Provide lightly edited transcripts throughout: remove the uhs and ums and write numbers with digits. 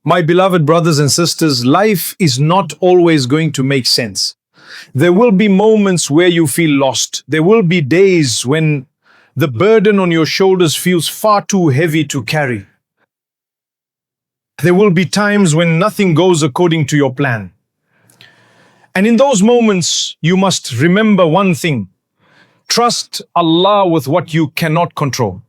My beloved brothers and sisters, life is not always going to make sense. There will be moments where you feel lost. There will be days when the burden on your shoulders feels far too heavy to carry. There will be times when nothing goes according to your plan. And in those moments, you must remember one thing. Trust Allah with what you cannot control.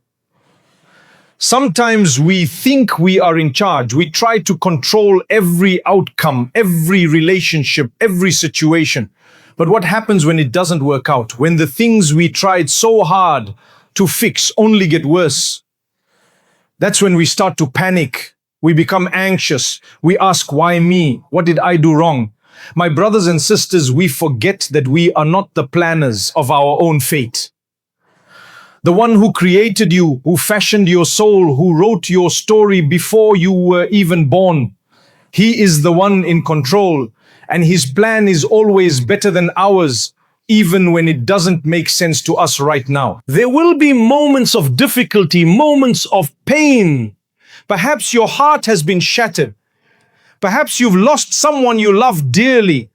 Sometimes we think we are in charge. We try to control every outcome, every relationship, every situation. But what happens when it doesn't work out? When the things we tried so hard to fix only get worse? That's when we start to panic. We become anxious. We ask, why me? What did I do wrong? My brothers and sisters, we forget that we are not the planners of our own fate. The one who created you, who fashioned your soul, who wrote your story before you were even born, he is the one in control, and his plan is always better than ours, even when it doesn't make sense to us right now. There will be moments of difficulty, moments of pain. Perhaps your heart has been shattered. Perhaps you've lost someone you love dearly.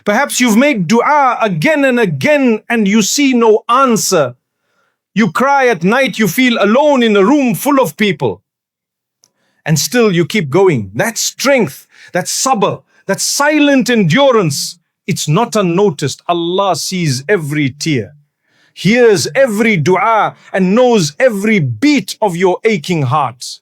Perhaps you've made dua again and again and you see no answer. You cry at night, you feel alone in a room full of people. And still you keep going. That's strength, that's sabr, that's silent endurance. It's not unnoticed. Allah sees every tear, hears every dua, and knows every beat of your aching heart.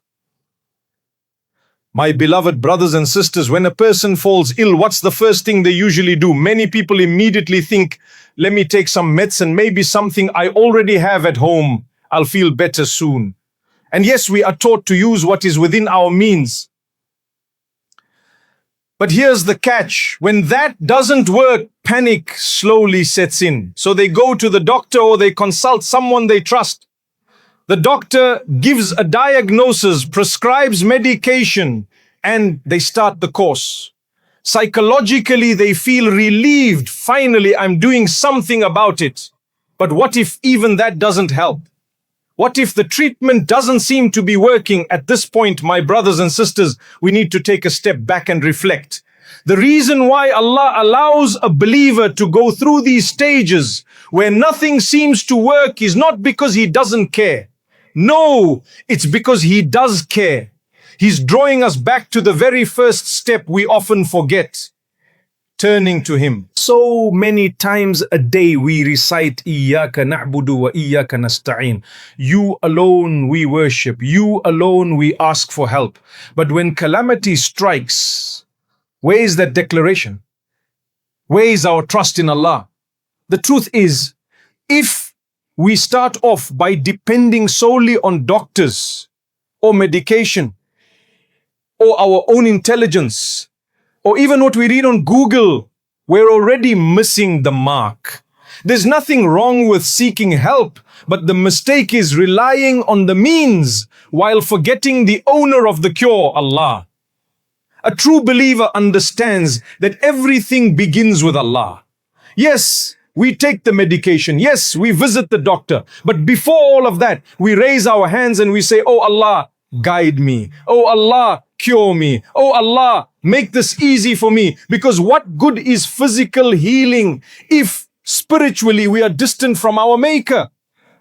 My beloved brothers and sisters, when a person falls ill, what's the first thing they usually do? Many people immediately think, let me take some medicine, maybe something I already have at home. I'll feel better soon. And yes, we are taught to use what is within our means. But here's the catch. When that doesn't work, panic slowly sets in. So they go to the doctor or they consult someone they trust. The doctor gives a diagnosis, prescribes medication, and they start the course. Psychologically, they feel relieved. Finally, I'm doing something about it. But what if even that doesn't help? What if the treatment doesn't seem to be working? At this point, my brothers and sisters, we need to take a step back and reflect. The reason why Allah allows a believer to go through these stages where nothing seems to work is not because He doesn't care. No, it's because He does care. He's drawing us back to the very first step we often forget, turning to Him. So many times a day we recite, Iyyaka na'budu wa iyyaka nasta'in. You alone we worship. You alone we ask for help. But when calamity strikes, where is that declaration? Where is our trust in Allah? The truth is, if we start off by depending solely on doctors or medication or our own intelligence or even what we read on Google, we're already missing the mark. There's nothing wrong with seeking help, but the mistake is relying on the means while forgetting the owner of the cure, Allah. A true believer understands that everything begins with Allah. Yes, we take the medication. Yes, we visit the doctor. But before all of that, we raise our hands and we say, oh Allah, guide me. Oh Allah, cure me. Oh Allah, make this easy for me. Because what good is physical healing if spiritually we are distant from our Maker?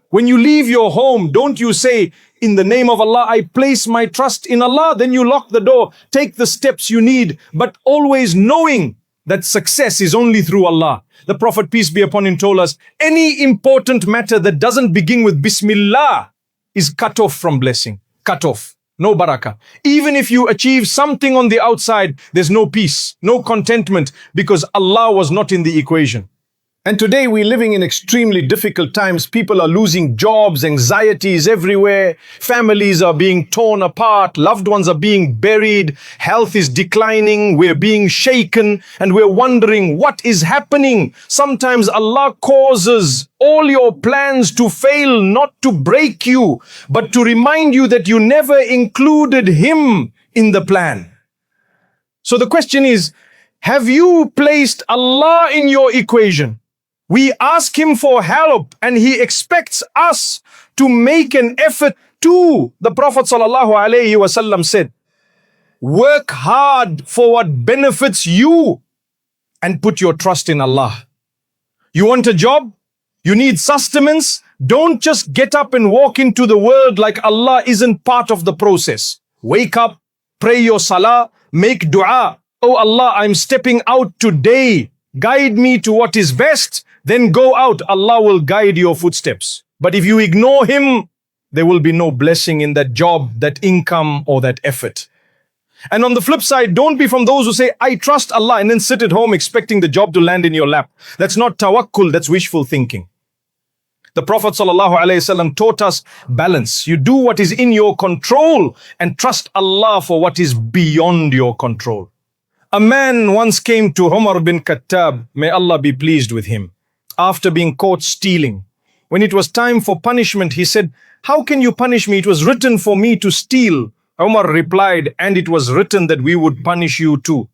When you leave your home, don't you say, in the name of Allah, I place my trust in Allah. Then you lock the door, take the steps you need, but always knowing that success is only through Allah. The Prophet, peace be upon him, told us, any important matter that doesn't begin with Bismillah is cut off from blessing. Cut off. No barakah. Even if you achieve something on the outside, there's no peace, no contentment, because Allah was not in the equation. And today we're living in extremely difficult times. People are losing jobs, anxieties everywhere. Families are being torn apart. Loved ones are being buried. Health is declining. We're being shaken and we're wondering what is happening. Sometimes Allah causes all your plans to fail, not to break you, but to remind you that you never included Him in the plan. So the question is, have you placed Allah in your equation? We ask Him for help and He expects us to make an effort too. The Prophet ﷺ said, Work hard for what benefits you and put your trust in Allah. You want a job? You need sustenance? Don't just get up and walk into the world like Allah isn't part of the process. Wake up, pray your salah, make dua. Oh Allah, I'm stepping out today. Guide me to what is best. Then go out. Allah will guide your footsteps. But if you ignore Him, there will be no blessing in that job, that income, or that effort. And on the flip side, don't be from those who say, I trust Allah, and then sit at home expecting the job to land in your lap. That's not tawakkul, that's wishful thinking. The Prophet ﷺ taught us balance. You do what is in your control and trust Allah for what is beyond your control. A man once came to Umar bin Khattab, may Allah be pleased with him, after being caught stealing. When it was time for punishment, he said, how can you punish me? It was written for me to steal. Umar replied, and it was written that we would punish you too.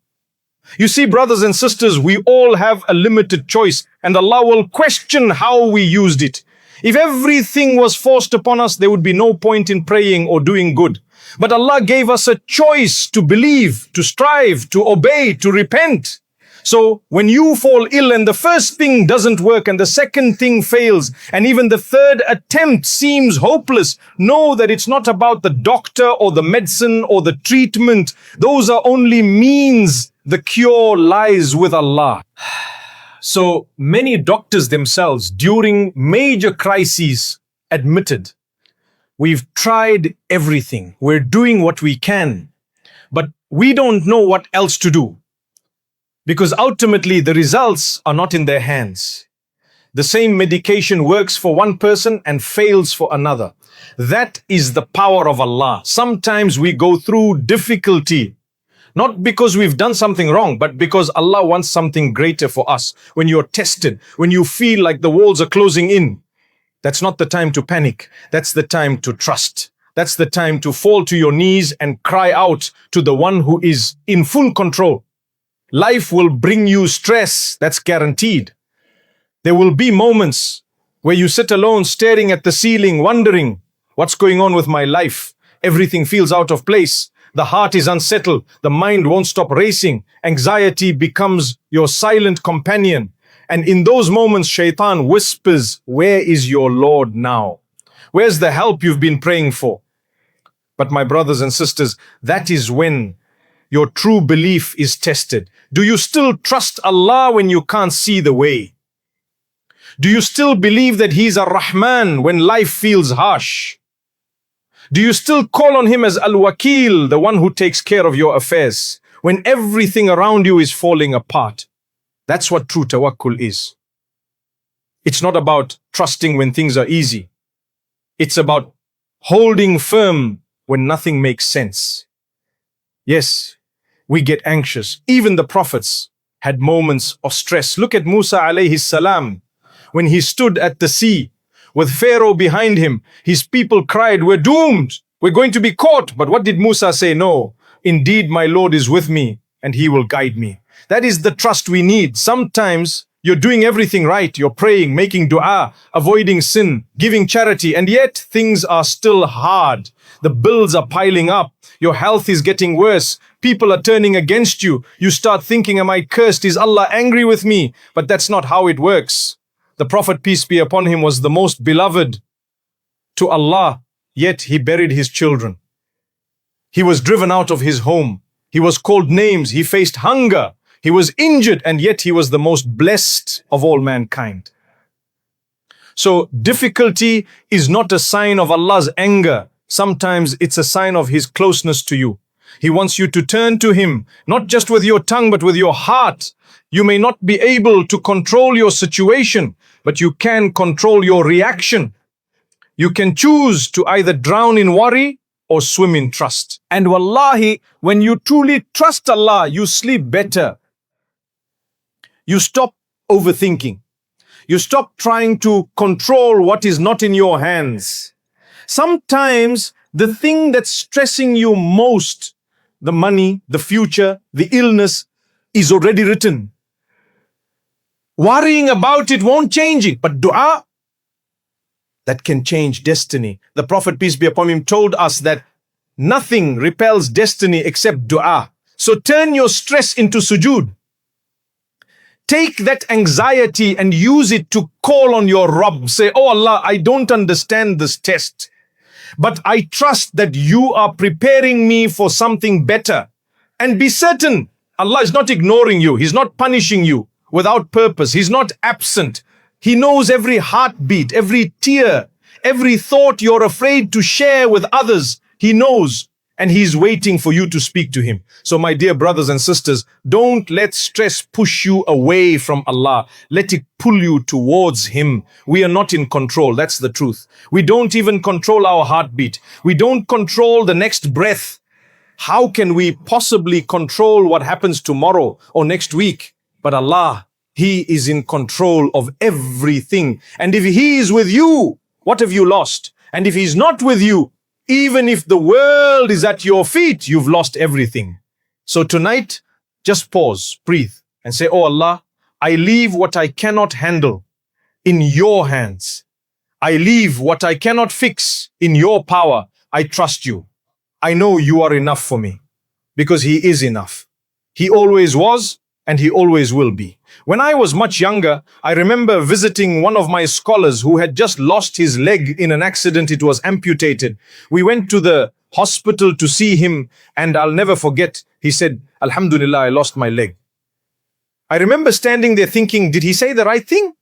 You see, brothers and sisters, we all have a limited choice, and Allah will question how we used it. If everything was forced upon us, there would be no point in praying or doing good. But Allah gave us a choice to believe, to strive, to obey, to repent. So when you fall ill and the first thing doesn't work and the second thing fails and even the third attempt seems hopeless, know that it's not about the doctor or the medicine or the treatment. Those are only means. The cure lies with Allah. So many doctors themselves during major crises admitted, we've tried everything. We're doing what we can, but we don't know what else to do. Because ultimately the results are not in their hands. The same medication works for one person and fails for another. That is the power of Allah. Sometimes we go through difficulty, not because we've done something wrong, but because Allah wants something greater for us. When you're tested, when you feel like the walls are closing in, that's not the time to panic. That's the time to trust. That's the time to fall to your knees and cry out to the one who is in full control. Life will bring you stress, that's guaranteed. There will be moments where you sit alone staring at the ceiling, wondering, what's going on with my life? Everything feels out of place. The heart is unsettled. The mind won't stop racing. Anxiety becomes your silent companion. And in those moments, Shaitan whispers, where is your Lord now? Where's the help you've been praying for? But my brothers and sisters, that is when your true belief is tested. Do you still trust Allah when you can't see the way? Do you still believe that He's a Rahman when life feels harsh? Do you still call on Him as Al-Wakil, the one who takes care of your affairs, when everything around you is falling apart? That's what true tawakkul is. It's not about trusting when things are easy. It's about holding firm when nothing makes sense. Yes, we get anxious. Even the prophets had moments of stress. Look at Musa alayhi salam. When he stood at the sea with Pharaoh behind him, his people cried, we're doomed. We're going to be caught. But what did Musa say? No, indeed my Lord is with me and He will guide me. That is the trust we need. Sometimes you're doing everything right. You're praying, making dua, avoiding sin, giving charity, and yet things are still hard. The bills are piling up. Your health is getting worse. People are turning against you. You start thinking, am I cursed? Is Allah angry with me? But that's not how it works. The Prophet, peace be upon him, was the most beloved to Allah, yet he buried his children. He was driven out of his home. He was called names. He faced hunger. He was injured, and yet he was the most blessed of all mankind. So difficulty is not a sign of Allah's anger. Sometimes it's a sign of His closeness to you. He wants you to turn to Him, not just with your tongue, but with your heart. You may not be able to control your situation, but you can control your reaction. You can choose to either drown in worry or swim in trust. And wallahi, when you truly trust Allah, you sleep better. You stop overthinking. You stop trying to control what is not in your hands. Sometimes the thing that's stressing you most, the money, the future, the illness, is already written. Worrying about it won't change it, but dua, that can change destiny. The Prophet, peace be upon him, told us that Nothing repels destiny except dua. So turn your stress into sujood. Take that anxiety and use it to call on your Rabb. Say, oh Allah, I don't understand this test, but I trust that you are preparing me for something better. And be certain, Allah is not ignoring you. He's not punishing you without purpose. He's not absent. He knows every heartbeat, every tear, every thought you're afraid to share with others. He knows, and He's waiting for you to speak to Him. So my dear brothers and sisters, don't let stress push you away from Allah. Let it pull you towards Him. We are not in control. That's the truth. We don't even control our heartbeat. We don't control the next breath. How can we possibly control what happens tomorrow or next week? But Allah, He is in control of everything. And if He is with you, what have you lost? And if He's not with you, even if the world is at your feet, you've lost everything. So tonight, just pause, breathe, and say, oh Allah, I leave what I cannot handle in your hands. I leave what I cannot fix in your power. I trust you. I know you are enough for me, because He is enough. He always was, and He always will be. When I was much younger, I remember visiting one of my scholars who had just lost his leg in an accident. It was amputated. We went to the hospital to see him, and I'll never forget, he said, Alhamdulillah, I lost my leg. I remember standing there thinking, did he say the right thing?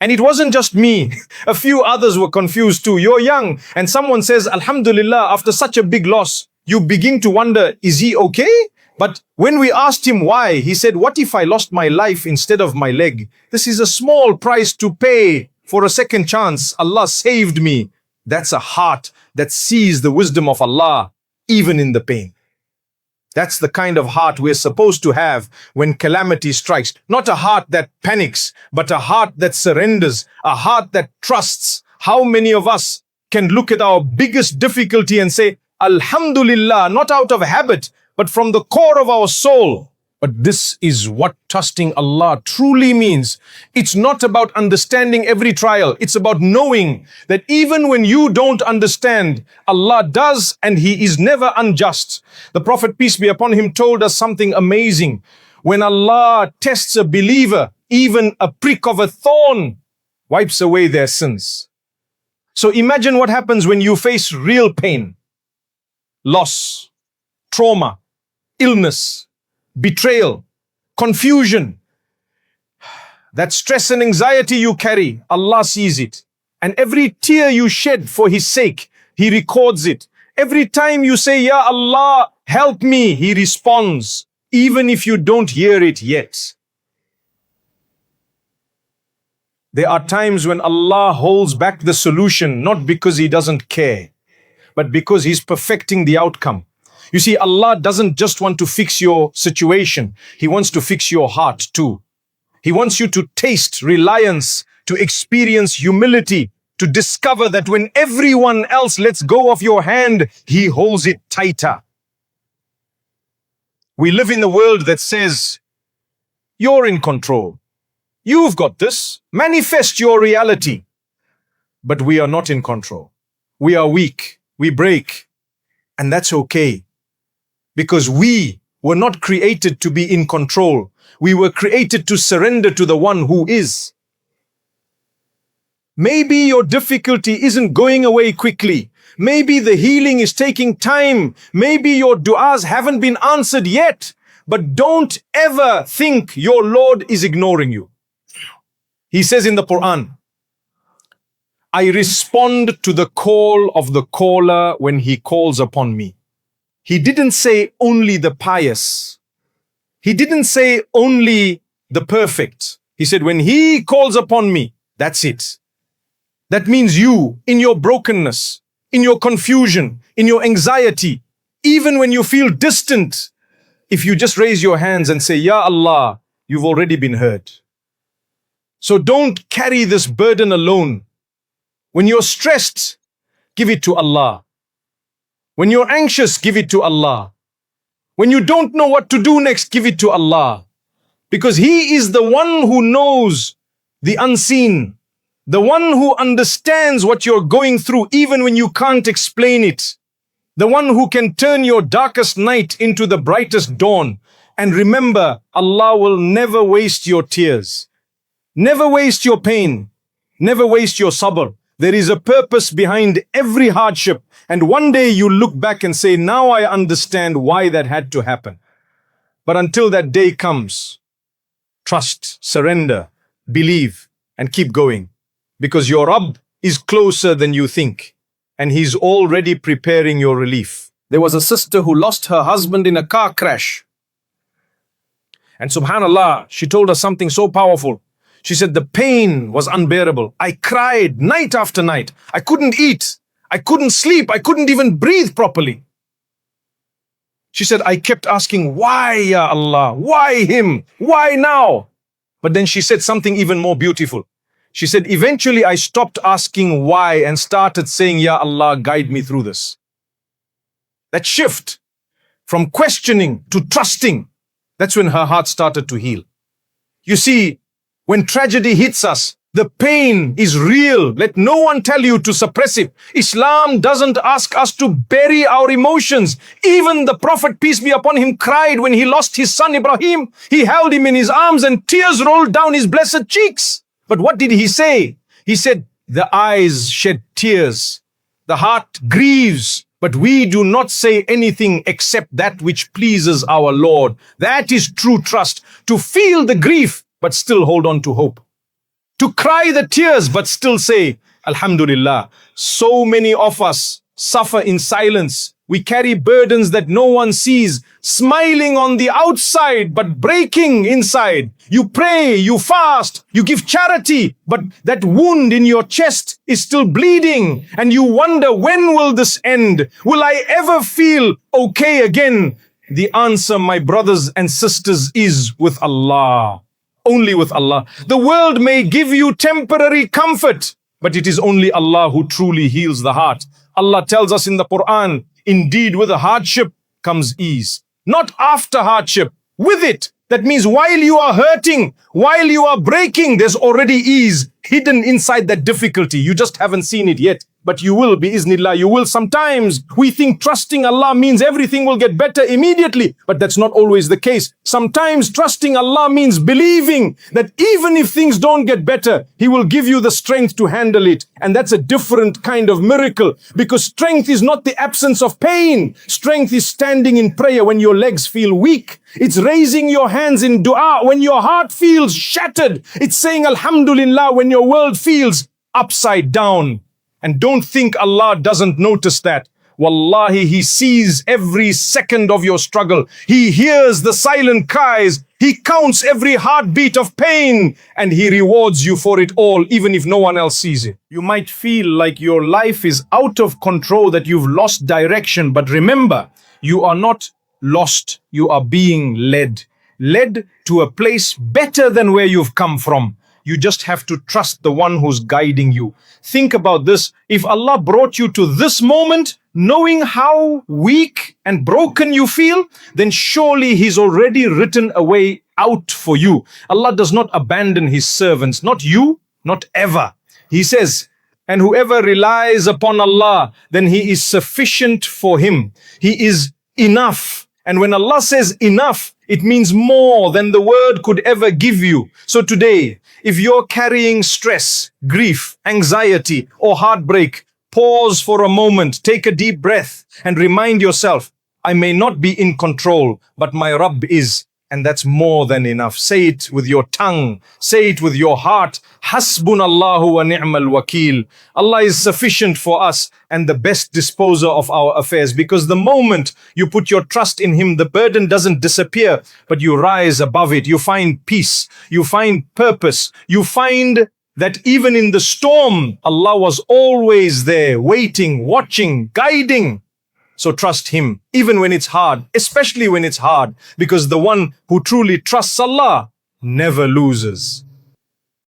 And it wasn't just me. A few others were confused too. You're young, and someone says, Alhamdulillah, after such a big loss, you begin to wonder, is he okay? But when we asked him why, he said, what if I lost my life instead of my leg? This is a small price to pay for a second chance. Allah saved me. That's a heart that sees the wisdom of Allah, even in the pain. That's the kind of heart we're supposed to have when calamity strikes. Not a heart that panics, but a heart that surrenders, a heart that trusts. How many of us can look at our biggest difficulty and say, Alhamdulillah, not out of habit, but from the core of our soul? But this is what trusting Allah truly means. It's not about understanding every trial. It's about knowing that even when you don't understand, Allah does, and He is never unjust. The Prophet, peace be upon him, told us something amazing. When Allah tests a believer, even a prick of a thorn wipes away their sins. So imagine what happens when you face real pain, loss, trauma, illness, betrayal, confusion. That stress and anxiety you carry, Allah sees it. And every tear you shed for His sake, He records it. Every time you say, Ya Allah, help me, He responds, even if you don't hear it yet. There are times when Allah holds back the solution, not because He doesn't care, but because He's perfecting the outcome. You see, Allah doesn't just want to fix your situation. He wants to fix your heart too. He wants you to taste reliance, to experience humility, to discover that when everyone else lets go of your hand, He holds it tighter. We live in a world that says, you're in control. You've got this. Manifest your reality. But we are not in control. We are weak. We break. And that's okay. Because we were not created to be in control. We were created to surrender to the one who is. Maybe your difficulty isn't going away quickly. Maybe the healing is taking time. Maybe your du'as haven't been answered yet. But don't ever think your Lord is ignoring you. He says in the Quran, I respond to the call of the caller when he calls upon me. He didn't say only the pious. He didn't say only the perfect. He said, when He calls upon me, that's it. That means you, in your brokenness, in your confusion, in your anxiety, even when you feel distant, if you just raise your hands and say, Ya Allah, you've already been heard. So don't carry this burden alone. When you're stressed, give it to Allah. When you're anxious, give it to Allah. When you don't know what to do next, give it to Allah. Because He is the one who knows the unseen, the one who understands what you're going through, even when you can't explain it. the one who can turn your darkest night into the brightest dawn. And remember, Allah will never waste your tears, never waste your pain, never waste your sabr. There is a purpose behind every hardship. And one day you look back and say, now I understand why that had to happen. But until that day comes, trust, surrender, believe, and keep going. Because your Rabb is closer than you think. And He's already preparing your relief. There was a sister who lost her husband in a car crash. And subhanallah, she told us something so powerful. She said, the pain was unbearable. I cried night after night. I couldn't eat. I couldn't sleep. I couldn't even breathe properly. She said, I kept asking, why, Ya Allah? Why him? Why now? But then she said something even more beautiful. She said, eventually I stopped asking why and started saying, Ya Allah, guide me through this. That shift from questioning to trusting, that's when her heart started to heal. You see, when tragedy hits us, the pain is real. Let no one tell you to suppress it. Islam doesn't ask us to bury our emotions. Even the Prophet, peace be upon him, cried when he lost his son Ibrahim. He held him in his arms and tears rolled down his blessed cheeks. But what did he say? He said, the eyes shed tears, the heart grieves, but we do not say anything except that which pleases our Lord. That is true trust. To feel the grief, but still hold on to hope. To cry the tears, but still say, Alhamdulillah. So many of us suffer in silence. We carry burdens that no one sees, smiling on the outside, but breaking inside. You pray, you fast, you give charity, but that wound in your chest is still bleeding. And you wonder, when will this end? Will I ever feel okay again? The answer, my brothers and sisters, is with Allah. Only with Allah. The world may give you temporary comfort, but it is only Allah who truly heals the heart. Allah tells us in the Quran, indeed with a hardship comes ease. Not after hardship, with it. That means while you are hurting, while you are breaking, there's already ease hidden inside that difficulty. You just haven't seen it yet. But you will, bi-iznillah, you will. Sometimes we think trusting Allah means everything will get better immediately, but that's not always the case. Sometimes trusting Allah means believing that even if things don't get better, He will give you the strength to handle it. And that's a different kind of miracle, because strength is not the absence of pain. Strength is standing in prayer when your legs feel weak. It's raising your hands in dua when your heart feels shattered. It's saying Alhamdulillah when your world feels upside down. And don't think Allah doesn't notice that. Wallahi, He sees every second of your struggle. He hears the silent cries. He counts every heartbeat of pain. And He rewards you for it all, even if no one else sees it. You might feel like your life is out of control, that you've lost direction. But remember, you are not lost. You are being led. Led to a place better than where you've come from. You just have to trust the one who's guiding you. Think about this. If Allah brought you to this moment, knowing how weak and broken you feel, then surely He's already written a way out for you. Allah does not abandon His servants, not you, not ever. He says, and whoever relies upon Allah, then He is sufficient for him. He is enough. And when Allah says enough, it means more than the word could ever give you. So today, if you're carrying stress, grief, anxiety, or heartbreak, pause for a moment, take a deep breath, and remind yourself, I may not be in control, but my Rabb is. And that's more than enough. Say it with your tongue. Say it with your heart. Hasbunallahu wa ni'mal wakil. Allah is sufficient for us and the best disposer of our affairs. Because the moment you put your trust in Him, the burden doesn't disappear, but you rise above it. You find peace. You find purpose. You find that even in the storm, Allah was always there, waiting, watching, guiding. So trust Him, even when it's hard, especially when it's hard, because the one who truly trusts Allah never loses.